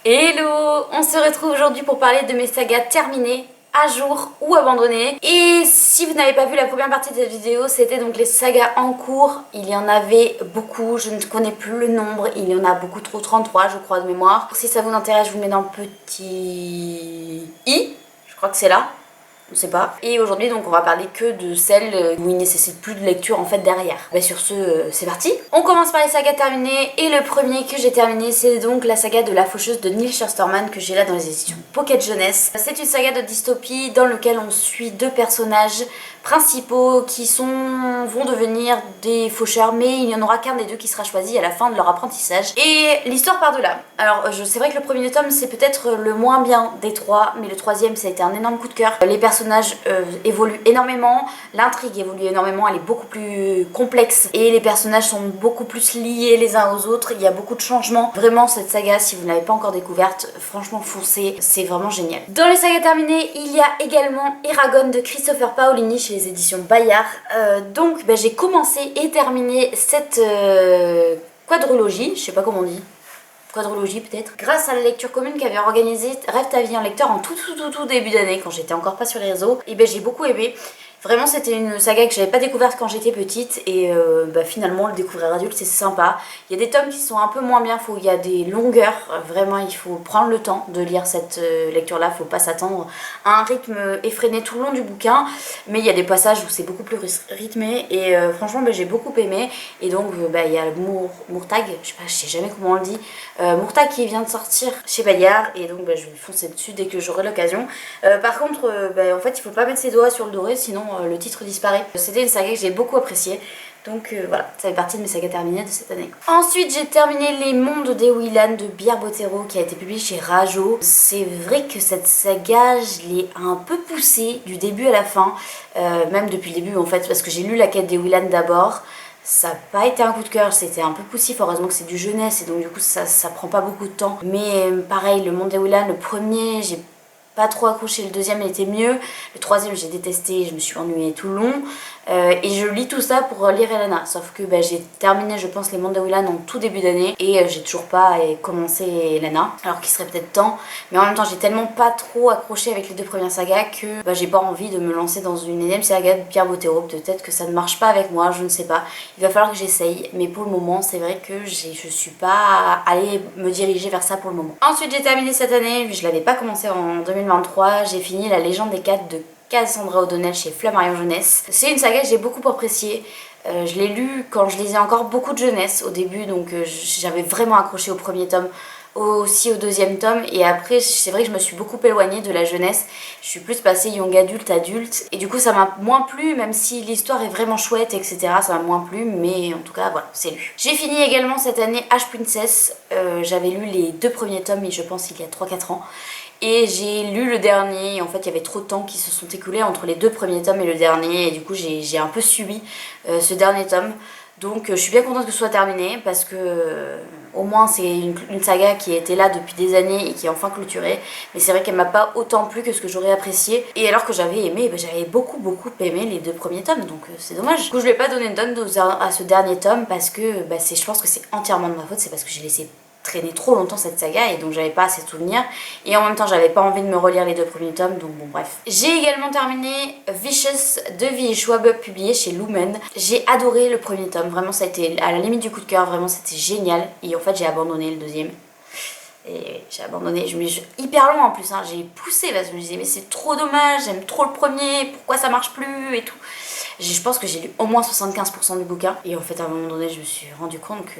Hello! On se retrouve aujourd'hui pour parler de mes sagas terminées, à jour ou abandonnées. Et si vous n'avez pas vu la première partie de cette vidéo, c'était donc les sagas en cours. Il y en avait beaucoup, je ne connais plus le nombre, il y en a beaucoup trop, 33 je crois de mémoire. Si ça vous intéresse, je vous mets dans le petit i, je crois que c'est là. On sait pas. Et aujourd'hui donc on va parler que de celles où il nécessite plus de lecture en fait derrière. Bah sur ce, c'est parti. On commence par les sagas terminées et le premier que j'ai terminé c'est donc la saga de la faucheuse de Neil Shusterman que j'ai là dans les éditions Pocket Jeunesse. C'est une saga de dystopie dans laquelle on suit deux personnages principaux qui vont devenir des faucheurs, mais il n'y en aura qu'un des deux qui sera choisi à la fin de leur apprentissage. Et l'histoire part de là. Alors c'est vrai que le premier tome c'est peut-être le moins bien des trois, mais le troisième ça a été un énorme coup de cœur. Les personnages évoluent énormément, l'intrigue évolue énormément, elle est beaucoup plus complexe et les personnages sont beaucoup plus liés les uns aux autres, il y a beaucoup de changements. Vraiment cette saga, si vous ne l'avez pas encore découverte, franchement foncez, c'est vraiment génial. Dans les sagas terminées, il y a également Eragon de Christopher Paolini chez les éditions Bayard. Donc j'ai commencé et terminé cette quadrologie, je sais pas comment on dit. Quadrologie peut-être, grâce à la lecture commune qu'avait organisée Rêve ta vie en lecteur en tout début d'année quand j'étais encore pas sur les réseaux, et j'ai beaucoup aimé. Vraiment c'était une saga que j'avais pas découverte quand j'étais petite et finalement le découvrir adulte c'est sympa. Il y a des tomes qui sont un peu moins bien, il y a des longueurs, vraiment il faut prendre le temps de lire cette lecture là, faut pas s'attendre à un rythme effréné tout le long du bouquin, mais il y a des passages où c'est beaucoup plus rythmé et franchement j'ai beaucoup aimé. Et donc il y a Murtagh, je sais jamais comment on le dit, Murtagh qui vient de sortir chez Bayard et donc je vais foncer dessus dès que j'aurai l'occasion. Par contre en fait il faut pas mettre ses doigts sur le doré sinon le titre disparaît. C'était une saga que j'ai beaucoup appréciée. Donc voilà, ça fait partie de mes sagas terminées de cette année. Ensuite, j'ai terminé Les Mondes des Weyland de Bière Bottero qui a été publié chez Rajo. C'est vrai que cette saga, je l'ai un peu poussée du début à la fin, même depuis le début en fait, parce que j'ai lu La Quête des Weyland d'abord. Ça n'a pas été un coup de cœur, c'était un peu poussif, heureusement que c'est du jeunesse et donc du coup ça prend pas beaucoup de temps. Mais pareil, Le Monde des Weyland, le premier, j'ai pas trop accroché, le deuxième était mieux, le troisième j'ai détesté, je me suis ennuyée tout le long, et je lis tout ça pour lire Elena, sauf que j'ai terminé je pense Les Mondes de Weyland en tout début d'année et j'ai toujours pas commencé Elena, alors qu'il serait peut-être temps, mais en même temps j'ai tellement pas trop accroché avec les deux premières sagas que j'ai pas envie de me lancer dans une énième saga de Pierre Bottero. Peut-être que ça ne marche pas avec moi, je ne sais pas, il va falloir que j'essaye, mais pour le moment c'est vrai que je suis pas allée me diriger vers ça pour le moment. Ensuite j'ai terminé cette année, je l'avais pas commencé en 2023, j'ai fini La Légende des 4 de Cassandra O'Donnell chez Flammarion Jeunesse. C'est une saga que j'ai beaucoup appréciée. Je l'ai lue quand je lisais encore beaucoup de jeunesse au début, donc j'avais vraiment accroché au premier tome, aussi au deuxième tome, et après c'est vrai que je me suis beaucoup éloignée de la jeunesse, je suis plus passée young adulte, et du coup ça m'a moins plu, même si l'histoire est vraiment chouette etc, ça m'a moins plu, mais en tout cas voilà, c'est lu. J'ai fini également cette année H Princess, j'avais lu les deux premiers tomes, et je pense il y a 3-4 ans, et j'ai lu le dernier. En fait il y avait trop de temps qui se sont écoulés entre les deux premiers tomes et le dernier, et du coup j'ai un peu subi ce dernier tome. Donc je suis bien contente que ce soit terminé parce que au moins c'est une saga qui était là depuis des années et qui est enfin clôturée. Mais c'est vrai qu'elle m'a pas autant plu que ce que j'aurais apprécié. Et alors que j'avais aimé, j'avais beaucoup aimé les deux premiers tomes, donc c'est dommage. Du coup je vais pas donner une note à ce dernier tome parce que je pense que c'est entièrement de ma faute, c'est parce que j'ai laissé traîner trop longtemps cette saga et donc j'avais pas assez de souvenirs et en même temps j'avais pas envie de me relire les deux premiers tomes, donc bon bref. J'ai également terminé Vicious de V. Schwab publié chez Lumen. J'ai adoré le premier tome, vraiment ça a été à la limite du coup de cœur, vraiment c'était génial, et en fait j'ai abandonné le deuxième. Et j'ai abandonné, je me suis hyper long en plus, hein. J'ai poussé parce que je me disais mais c'est trop dommage, j'aime trop le premier, pourquoi ça marche plus et tout. Je pense que j'ai lu au moins 75% du bouquin et en fait à un moment donné je me suis rendu compte que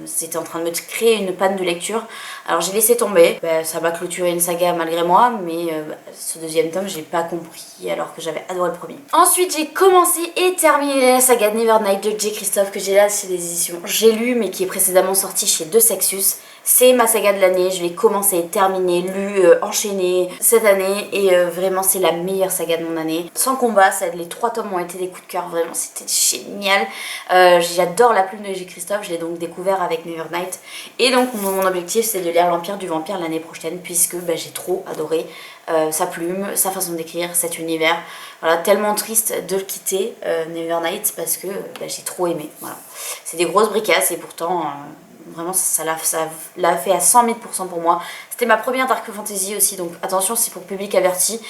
c'était en train de me créer une panne de lecture. Alors j'ai laissé tomber, ça m'a clôturé une saga malgré moi, mais ce deuxième tome j'ai pas compris alors que j'avais adoré le premier. Ensuite j'ai commencé et terminé la saga Nevernight de J. Christophe que j'ai là chez les éditions J'ai lu, mais qui est précédemment sortie chez De Sexus. C'est ma saga de l'année, je l'ai commencé, terminé, lu, enchaîné cette année et vraiment c'est la meilleure saga de mon année. Sans combat, les 3 tomes ont été des coups de cœur, vraiment c'était génial. J'adore la plume de J. Christophe, je l'ai donc découvert avec Nevernight. Et donc mon objectif c'est de lire L'Empire du Vampire l'année prochaine puisque j'ai trop adoré sa plume, sa façon d'écrire, cet univers. Voilà, tellement triste de le quitter, Nevernight, parce que j'ai trop aimé. Voilà. C'est des grosses bricasses et pourtant vraiment ça l'a fait à 100 000% pour moi. C'était ma première Dark Fantasy aussi, donc attention, c'est pour public averti,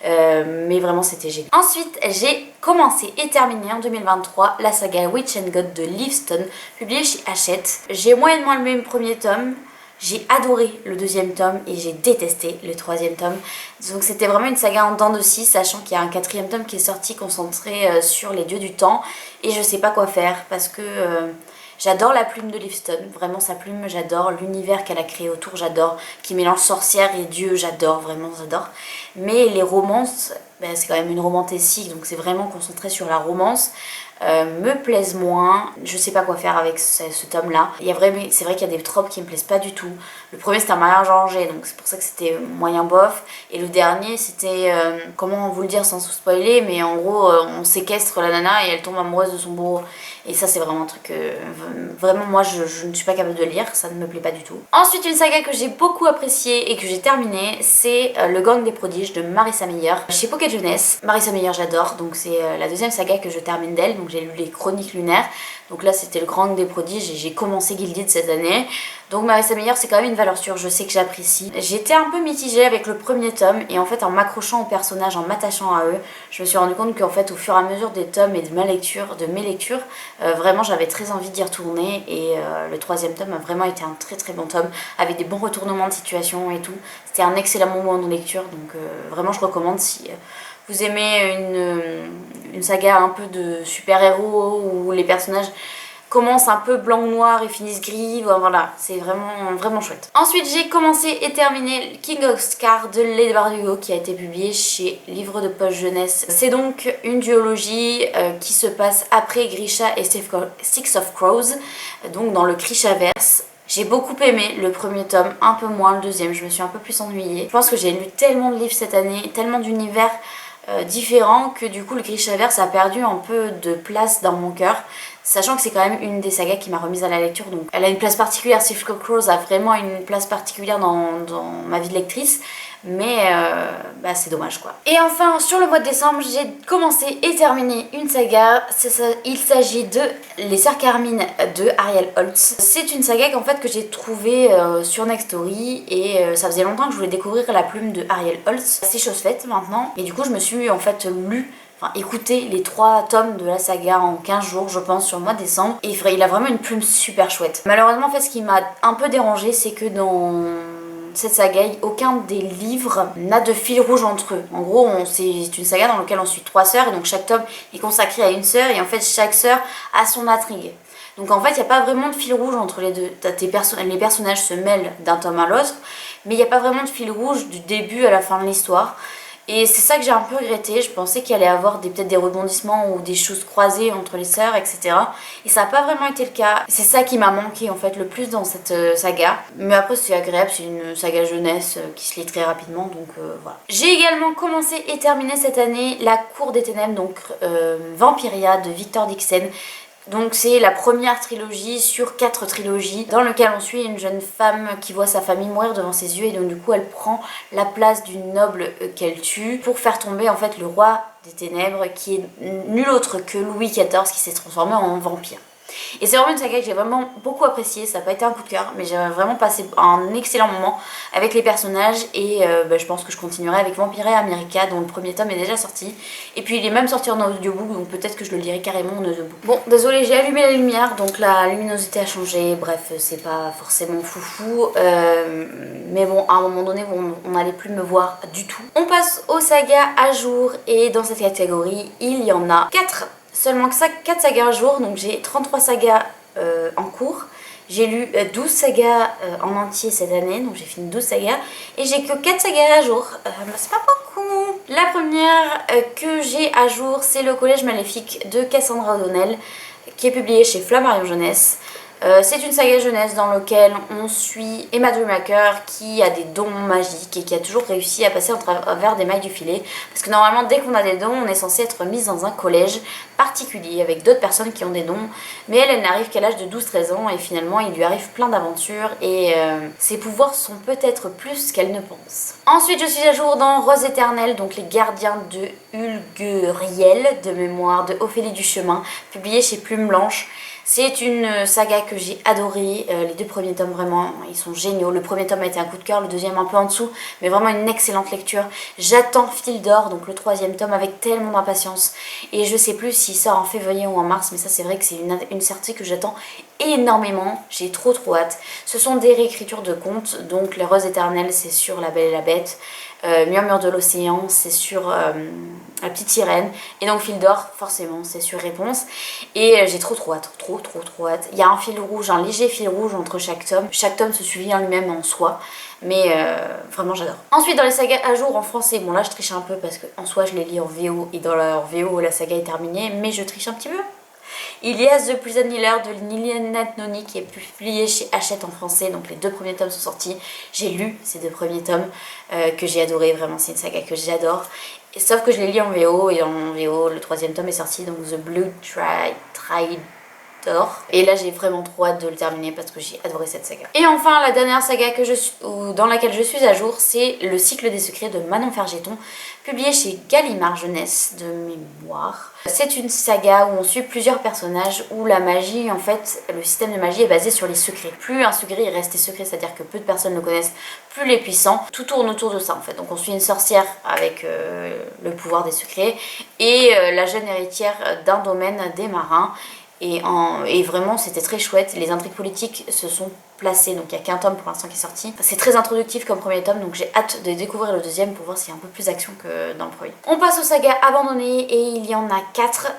mais vraiment c'était génial. Ensuite, j'ai commencé et terminé en 2023 la saga Witch and God de Liveston, publiée chez Hachette. J'ai moyennement aimé le premier tome. J'ai adoré le deuxième tome et j'ai détesté le troisième tome. Donc c'était vraiment une saga en dents de scie, sachant qu'il y a un quatrième tome qui est sorti concentré sur les dieux du temps. Et je sais pas quoi faire parce que j'adore la plume de Liveston, vraiment sa plume, j'adore l'univers qu'elle a créé autour, j'adore, qui mélange sorcière et dieu, j'adore, vraiment j'adore. Mais les romances, ben, c'est quand même une romantécie, donc c'est vraiment concentré sur la romance. Me plaisent moins, je sais pas quoi faire avec ce tome là. C'est vrai qu'il y a des tropes qui me plaisent pas du tout. Le premier c'était un mariage arrangé, donc c'est pour ça que c'était moyen bof. Et le dernier c'était, comment vous le dire sans spoiler, mais en gros on séquestre la nana et elle tombe amoureuse de son bourreau. Et ça c'est vraiment un truc vraiment moi je ne suis pas capable de lire, ça ne me plaît pas du tout. Ensuite une saga que j'ai beaucoup appréciée et que j'ai terminée, c'est Le Gang des Prodiges de Marissa Meyer chez Pocket Jeunesse. Marissa Meyer j'adore, donc c'est la deuxième saga que je termine d'elle, donc j'ai lu les Chroniques lunaires. Donc là c'était Le Gang des Prodiges et j'ai commencé Gilded cette année. Donc Marissa Meyer c'est quand même une valeur sûre, je sais que j'apprécie. J'étais un peu mitigée avec le premier tome et en fait en m'accrochant aux personnages, en m'attachant à eux, je me suis rendu compte qu'en fait au fur et à mesure des tomes et de mes lectures, vraiment j'avais très envie d'y retourner et le troisième tome a vraiment été un très très bon tome avec des bons retournements de situation et tout. C'était un excellent moment de lecture, donc vraiment je recommande si vous aimez une saga un peu de super-héros où les personnages commencent un peu blanc-noir et finissent gris, voilà, c'est vraiment, vraiment chouette. Ensuite, j'ai commencé et terminé King of Scar de Leigh Bardugo qui a été publié chez Livre de Poche Jeunesse. C'est donc une duologie qui se passe après Grisha et Six of Crows, donc dans le Grishaverse. J'ai beaucoup aimé le premier tome, un peu moins le deuxième, je me suis un peu plus ennuyée. Je pense que j'ai lu tellement de livres cette année, tellement d'univers différents que du coup le Grishaverse a perdu un peu de place dans mon cœur. Sachant que c'est quand même une des sagas qui m'a remise à la lecture, donc elle a une place particulière. Six of Crows a vraiment une place particulière dans ma vie de lectrice, mais bah c'est dommage quoi. Et enfin, sur le mois de décembre, j'ai commencé et terminé une saga. Il s'agit de Les Sœurs Carmine de Ariel Holtz. C'est une saga qu'en fait que j'ai trouvée sur Nextory et ça faisait longtemps que je voulais découvrir la plume de Ariel Holtz. C'est chose faite maintenant, et du coup je me suis en fait écouter les 3 tomes de la saga en 15 jours je pense sur le mois de décembre et il a vraiment une plume super chouette. Malheureusement en fait ce qui m'a un peu dérangé c'est que dans cette saga aucun des livres n'a de fil rouge entre eux. En gros c'est une saga dans laquelle on suit 3 sœurs et donc chaque tome est consacré à une sœur et en fait chaque sœur a son intrigue. Donc en fait il n'y a pas vraiment de fil rouge entre les deux. Les personnages se mêlent d'un tome à l'autre mais il n'y a pas vraiment de fil rouge du début à la fin de l'histoire. Et c'est ça que j'ai un peu regretté, je pensais qu'il allait y avoir peut-être des rebondissements ou des choses croisées entre les sœurs, etc. Et ça n'a pas vraiment été le cas. C'est ça qui m'a manqué en fait le plus dans cette saga. Mais après c'est agréable, c'est une saga jeunesse qui se lit très rapidement, donc voilà. J'ai également commencé et terminé cette année La Cour des Ténèbres, donc Vampiria de Victor Dixon. Donc c'est la première trilogie sur 4 trilogies dans lequel on suit une jeune femme qui voit sa famille mourir devant ses yeux et donc du coup elle prend la place d'une noble qu'elle tue pour faire tomber en fait le roi des ténèbres qui est nul autre que Louis XIV qui s'est transformé en vampire. Et c'est vraiment une saga que j'ai vraiment beaucoup appréciée, ça n'a pas été un coup de cœur, mais j'ai vraiment passé un excellent moment avec les personnages et je pense que je continuerai avec Vampire America dont le premier tome est déjà sorti. Et puis il est même sorti en audiobook, donc peut-être que je le lirai carrément en audiobook. Bon, désolé, j'ai allumé la lumière, donc la luminosité a changé, bref, c'est pas forcément foufou, mais bon, à un moment donné, on n'allait plus me voir du tout. On passe aux sagas à jour et dans cette catégorie, il y en a 4. Seulement 4 sagas à jour, donc j'ai 33 sagas en cours. J'ai lu 12 sagas en entier cette année, donc j'ai fini 12 sagas. Et j'ai que 4 sagas à jour, c'est pas beaucoup. La première que j'ai à jour, c'est Le Collège Maléfique de Cassandra O'Donnell, qui est publié chez Flammarion Jeunesse. C'est une saga jeunesse dans laquelle on suit Emma Dreamhacker qui a des dons magiques et qui a toujours réussi à passer au travers des mailles du filet. Parce que normalement dès qu'on a des dons on est censé être mise dans un collège particulier avec d'autres personnes qui ont des dons. Mais elle n'arrive qu'à l'âge de 12-13 ans et finalement il lui arrive plein d'aventures et ses pouvoirs sont peut-être plus qu'elle ne pense. Ensuite je suis à jour dans Rose éternelle, donc les gardiens de Ulguriel de mémoire de Ophélie Duchemin, publié chez Plume Blanche. C'est une saga que j'ai adorée, les 2 premiers tomes vraiment, ils sont géniaux. Le premier tome a été un coup de cœur, le deuxième un peu en dessous, mais vraiment une excellente lecture. J'attends Fil d'or, donc le 3e tome, avec tellement d'impatience. Et je sais plus s'il sort en février ou en mars, mais ça c'est vrai que c'est une sortie que j'attends énormément. J'ai trop hâte. Ce sont des réécritures de contes, donc Les Roses éternelles c'est sur La Belle et la Bête. Murmure de l'océan, c'est sur La Petite Sirène. Et donc Fil d'or, forcément, c'est sur Réponse. Et j'ai trop hâte, trop hâte. Il y a un fil rouge, un léger fil rouge entre chaque tome. Chaque tome se suit en lui-même en soi. Mais vraiment j'adore. Ensuite dans les sagas à jour en français, bon là je triche un peu parce qu'en soi je les lis en VO. Et dans leur VO la saga est terminée, mais je triche un petit peu. Il y a The Prison Healer de Liliana Noni qui est publié chez Hachette en français, donc les 2 premiers tomes sont sortis. J'ai lu ces 2 premiers tomes que j'ai adoré, vraiment c'est une saga que j'adore. Sauf que je les lis en VO et en VO le 3e tome est sorti, donc The Blue Tridor. Et là j'ai vraiment trop hâte de le terminer parce que j'ai adoré cette saga. Et enfin la dernière saga dans laquelle je suis à jour, c'est Le Cycle des Secrets de Manon Fergeton, publié chez Gallimard Jeunesse de mémoire. C'est une saga où on suit plusieurs personnages, où la magie, en fait, le système de magie est basé sur les secrets. Plus un secret est resté secret, c'est-à-dire que peu de personnes le connaissent, plus les puissants, tout tourne autour de ça en fait. Donc on suit une sorcière avec le pouvoir des secrets et la jeune héritière d'un domaine des marins. Et vraiment c'était très chouette, les intrigues politiques se sont placées, donc il n'y a qu'un tome pour l'instant qui est sorti. C'est très introductif comme premier tome, donc j'ai hâte de découvrir le 2e pour voir s'il y a un peu plus d'action que dans le premier. On passe aux sagas abandonnées et il y en a 4.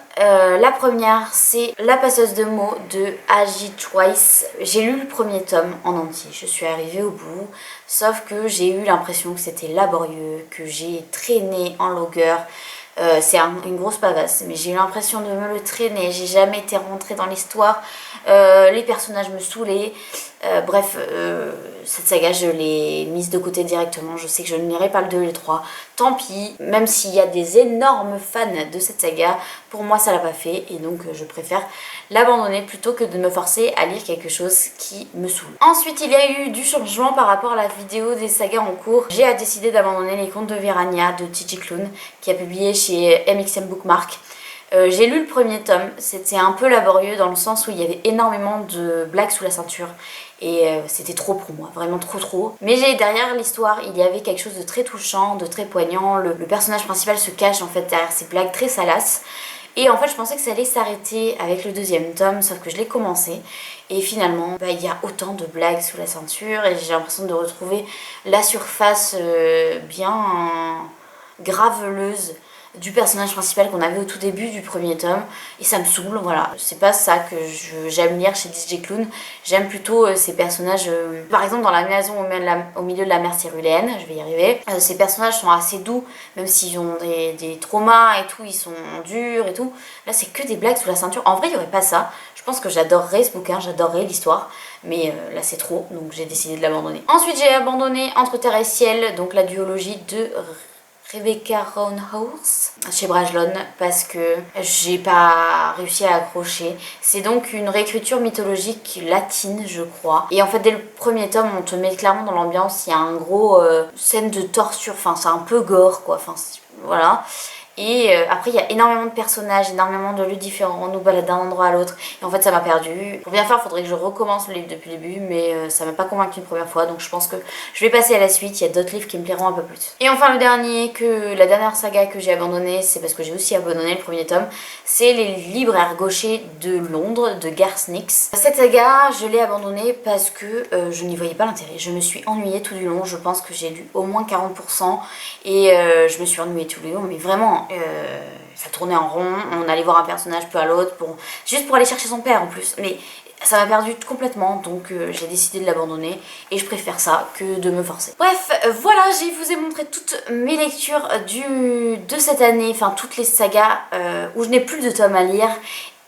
La première c'est La Passeuse de mots de A.J. Twice. J'ai lu le premier tome en entier, je suis arrivée au bout, sauf que j'ai eu l'impression que c'était laborieux, que j'ai traîné en longueur. C'est une grosse pavasse, mais j'ai eu l'impression de me le traîner, j'ai jamais été rentrée dans l'histoire, les personnages me saoulaient, bref, cette saga je l'ai mise de côté directement, je sais que je ne lirai pas le 2 et le 3, tant pis, même s'il y a des énormes fans de cette saga, pour moi ça l'a pas fait, et donc je préfère l'abandonner plutôt que de me forcer à lire quelque chose qui me saoule. Ensuite il y a eu du changement par rapport à la vidéo des sagas en cours. J'ai décidé d'abandonner Les Contes de Virania de Gigi Clown qui a publié chez MXM Bookmark. J'ai lu le premier tome, c'était un peu laborieux dans le sens où il y avait énormément de blagues sous la ceinture et c'était trop pour moi, vraiment trop. Mais derrière l'histoire, il y avait quelque chose de très touchant, de très poignant. Le personnage principal se cache en fait derrière ces blagues très salaces. Et en fait je pensais que ça allait s'arrêter avec le 2e tome, sauf que je l'ai commencé et finalement il y a autant de blagues sous la ceinture et j'ai l'impression de retrouver la surface bien graveleuse du personnage principal qu'on avait au tout début du premier tome et ça me saoule, voilà. C'est pas ça que j'aime lire chez DJ Clown, j'aime plutôt ces personnages, par exemple dans La Maison au milieu de la mer Céruléenne, je vais y arriver, ces personnages sont assez doux, même s'ils ont des traumas et tout, ils sont durs et tout, là c'est que des blagues sous la ceinture, en vrai il n'y aurait pas ça, je pense que j'adorerais ce bouquin, j'adorerais l'histoire, mais là c'est trop, donc j'ai décidé de l'abandonner. Ensuite j'ai abandonné Entre terre et ciel, donc la duologie de Rebecca Roanhouse chez Brajlon parce que j'ai pas réussi à accrocher. C'est donc une réécriture mythologique latine je crois. Et en fait dès le premier tome on te met clairement dans l'ambiance, il y a un gros scène de torture, enfin c'est un peu gore quoi, enfin voilà. Et après il y a énormément de personnages, énormément de lieux différents, on nous balade d'un endroit à l'autre et en fait ça m'a perdu. Pour bien faire il faudrait que je recommence le livre depuis le début mais ça m'a pas convaincu une première fois donc je pense que je vais passer à la suite, il y a d'autres livres qui me plairont un peu plus. Et enfin la dernière saga que j'ai abandonnée, c'est parce que j'ai aussi abandonné le premier tome, c'est Les Libraires Gauchers de Londres de Garth Nix. Cette saga je l'ai abandonnée parce que je n'y voyais pas l'intérêt, je me suis ennuyée tout du long, je pense que j'ai lu au moins 40% et je me suis ennuyée tout du long mais vraiment ça tournait en rond, on allait voir un personnage peu à l'autre juste pour aller chercher son père en plus, mais ça m'a perdu complètement donc j'ai décidé de l'abandonner et je préfère ça que de me forcer. Bref voilà, je vous ai montré toutes mes lectures de cette année, enfin toutes les sagas où je n'ai plus de tomes à lire.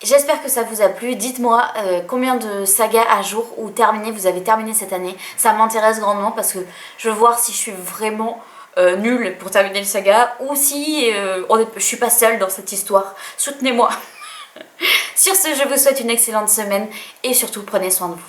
J'espère que ça vous a plu, dites-moi combien de sagas à jour ou terminées vous avez terminé cette année, ça m'intéresse grandement parce que je veux voir si je suis vraiment nulle pour terminer le saga ou si je suis pas seule dans cette histoire. Soutenez-moi. Sur ce, je vous souhaite une excellente semaine et surtout prenez soin de vous.